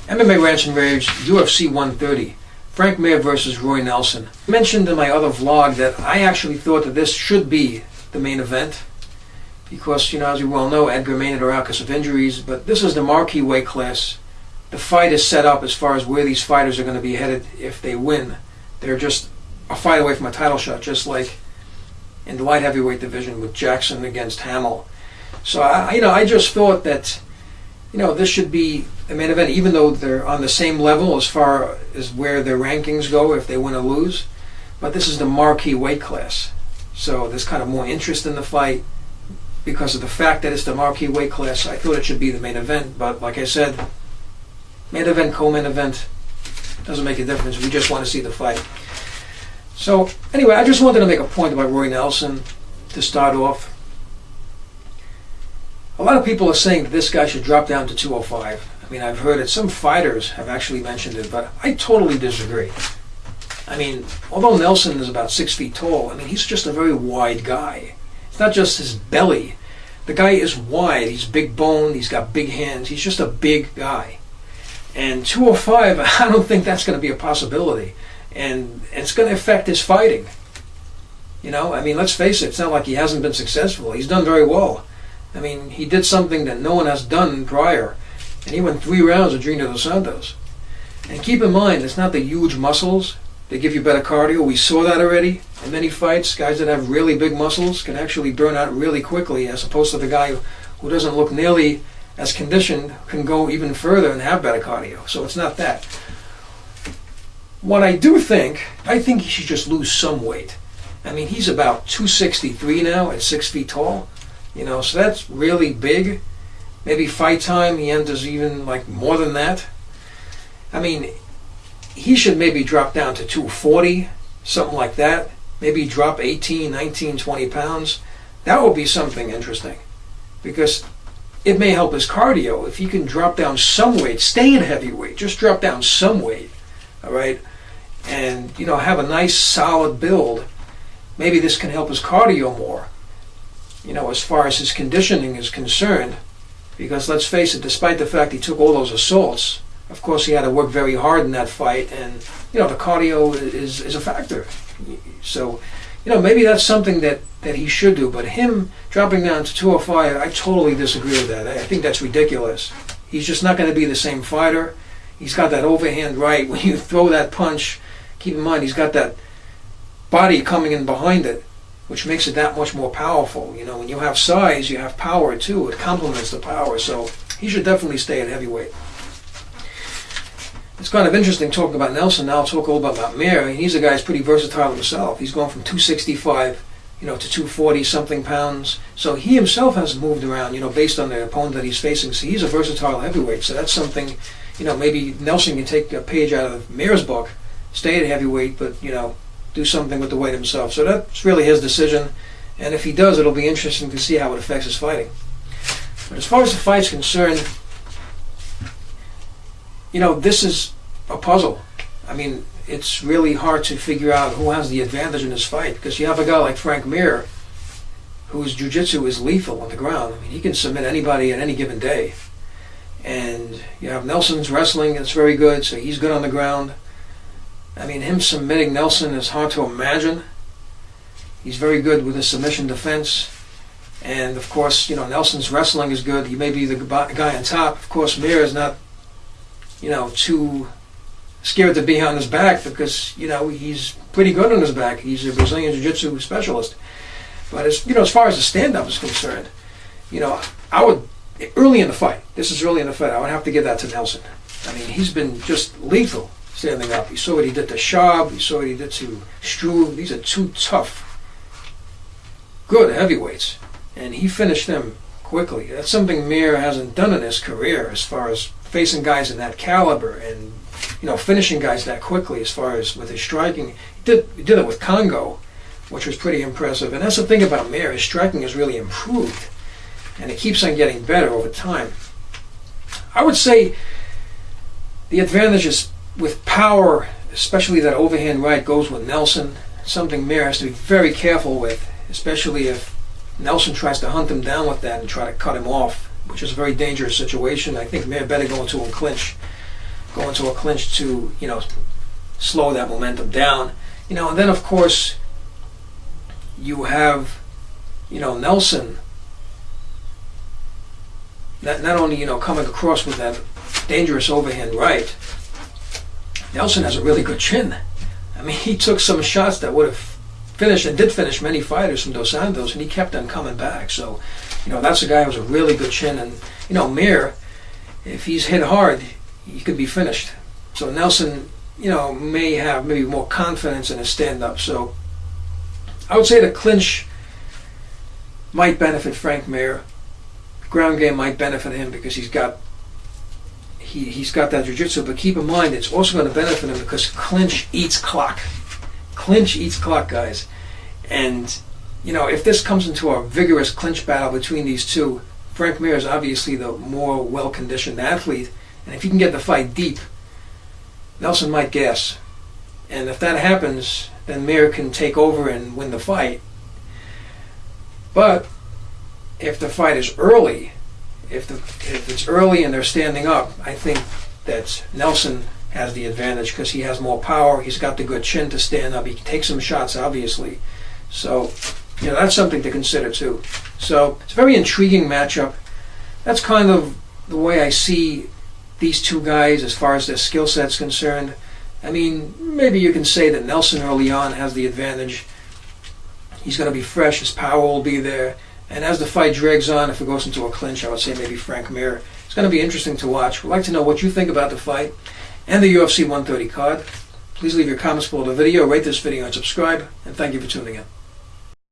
MMA Rants and Raves, UFC 130. Frank Mir versus Roy Nelson. I mentioned in my other vlog that I actually thought that this should be the main event because, as you well know, Edgar Maynard are out because of injuries, but this is the marquee weight class. The fight is set up as far as where these fighters are going to be headed if they win. They're just a fight away from a title shot, just like in the light heavyweight division with Jackson against Hamill. So, I just thought that, this should be the main event, even though they're on the same level as far as where their rankings go if they win or lose. But this is the marquee weight class. So there's kind of more interest in the fight because of the fact that it's the marquee weight class. I thought it should be the main event, but like I said, main event, co-main event, doesn't make a difference. We just want to see the fight. So anyway, I just wanted to make a point about Roy Nelson to start off. A lot of people are saying that this guy should drop down to 205. I mean, I've heard it. Some fighters have actually mentioned it, but I totally disagree. I mean, although Nelson is about 6 feet tall, he's just a very wide guy. It's not just his belly. The guy is wide. He's big boned. He's got big hands. He's just a big guy. And 205, I don't think that's going to be a possibility. And it's going to affect his fighting. Let's face it. It's not like he hasn't been successful. He's done very well. He did something that no one has done prior. And he went 3 rounds with Junior Dos Santos. And keep in mind, it's not the huge muscles that give you better cardio. We saw that already in many fights. Guys that have really big muscles can actually burn out really quickly, as opposed to the guy who doesn't look nearly as conditioned can go even further and have better cardio. So it's not that. What I think he should just lose some weight. He's about 263 now at 6 feet tall. So that's really big. Maybe fight time, he enters even more than that. He should maybe drop down to 240, something like that. Maybe drop 18, 19, 20 pounds. That would be something interesting. Because it may help his cardio if he can drop down some weight. Stay in heavyweight. Just drop down some weight. All right? And, have a nice solid build. Maybe this can help his cardio more. As far as his conditioning is concerned, because let's face it, despite the fact he took all those assaults, of course he had to work very hard in that fight, and the cardio is a factor. So maybe that's something that he should do. But him dropping down to 205, I totally disagree with that. I think that's ridiculous. He's just not going to be the same fighter. He's got that overhand right. When you throw that punch, keep in mind he's got that body coming in behind it, which makes it that much more powerful. When you have size, you have power too. It complements the power. So he should definitely stay at heavyweight. It's kind of interesting talking about Nelson. Now I'll talk a little bit about Mir. He's a guy who's pretty versatile himself. He's gone from 265, to 240 something pounds. So he himself has moved around, based on the opponent that he's facing. So he's a versatile heavyweight. So that's something, maybe Nelson can take a page out of Mir's book, stay at heavyweight, but do something with the weight himself. So that's really his decision, and if he does, it'll be interesting to see how it affects his fighting. But as far as the fight's concerned, this is a puzzle. It's really hard to figure out who has the advantage in this fight, because you have a guy like Frank Mir, whose jiu-jitsu is lethal on the ground. He can submit anybody at any given day. And you have Nelson's wrestling, that's very good, so he's good on the ground. Him submitting Nelson is hard to imagine. He's very good with his submission defense. And, of course, Nelson's wrestling is good. He may be the guy on top. Of course, Mir is not, too scared to be on his back because, he's pretty good on his back. He's a Brazilian Jiu-Jitsu specialist. But, as far as the stand-up is concerned, I would, early in the fight, I would have to give that to Nelson. He's been just lethal standing up. You saw what he did to Schaub. You saw what he did to Struve. These are 2 tough, good heavyweights. And he finished them quickly. That's something Mir hasn't done in his career as far as facing guys in that caliber and, finishing guys that quickly as far as with his striking. He did it with Congo, which was pretty impressive. And that's the thing about Mir. His striking has really improved. And it keeps on getting better over time. I would say the advantage is with power, especially that overhand right goes with Nelson. Something Mir has to be very careful with, especially if Nelson tries to hunt him down with that and try to cut him off, which is a very dangerous situation. I think Mir better go into a clinch. go into a clinch to, slow that momentum down. And then of course you have, Nelson not only, coming across with that dangerous overhand right. Nelson has a really good chin. I mean, he took some shots that would have finished, and did finish, many fighters from Dos Santos, and he kept on coming back. So, that's a guy who has a really good chin. And, Mir, if he's hit hard, he could be finished. So Nelson, may have maybe more confidence in his stand-up. So I would say the clinch might benefit Frank Mir. Ground game might benefit him because he's got that jiu-jitsu, but keep in mind it's also going to benefit him because clinch eats clock. Clinch eats clock, guys. And, if this comes into a vigorous clinch battle between these two, Frank Mir is obviously the more well-conditioned athlete, and if he can get the fight deep, Nelson might gas. And if that happens, then Mir can take over and win the fight. But if the fight is early, if it's early and they're standing up, I think that Nelson has the advantage because he has more power. He's got the good chin to stand up. He can take some shots, obviously. So, that's something to consider too. So it's a very intriguing matchup. That's kind of the way I see these two guys as far as their skill set's concerned. I mean, maybe you can say that Nelson early on has the advantage. He's going to be fresh. His power will be there. And as the fight drags on, if it goes into a clinch, I would say maybe Frank Mir. It's going to be interesting to watch. We'd like to know what you think about the fight and the UFC 130 card. Please leave your comments below the video, rate this video, and subscribe. And thank you for tuning in.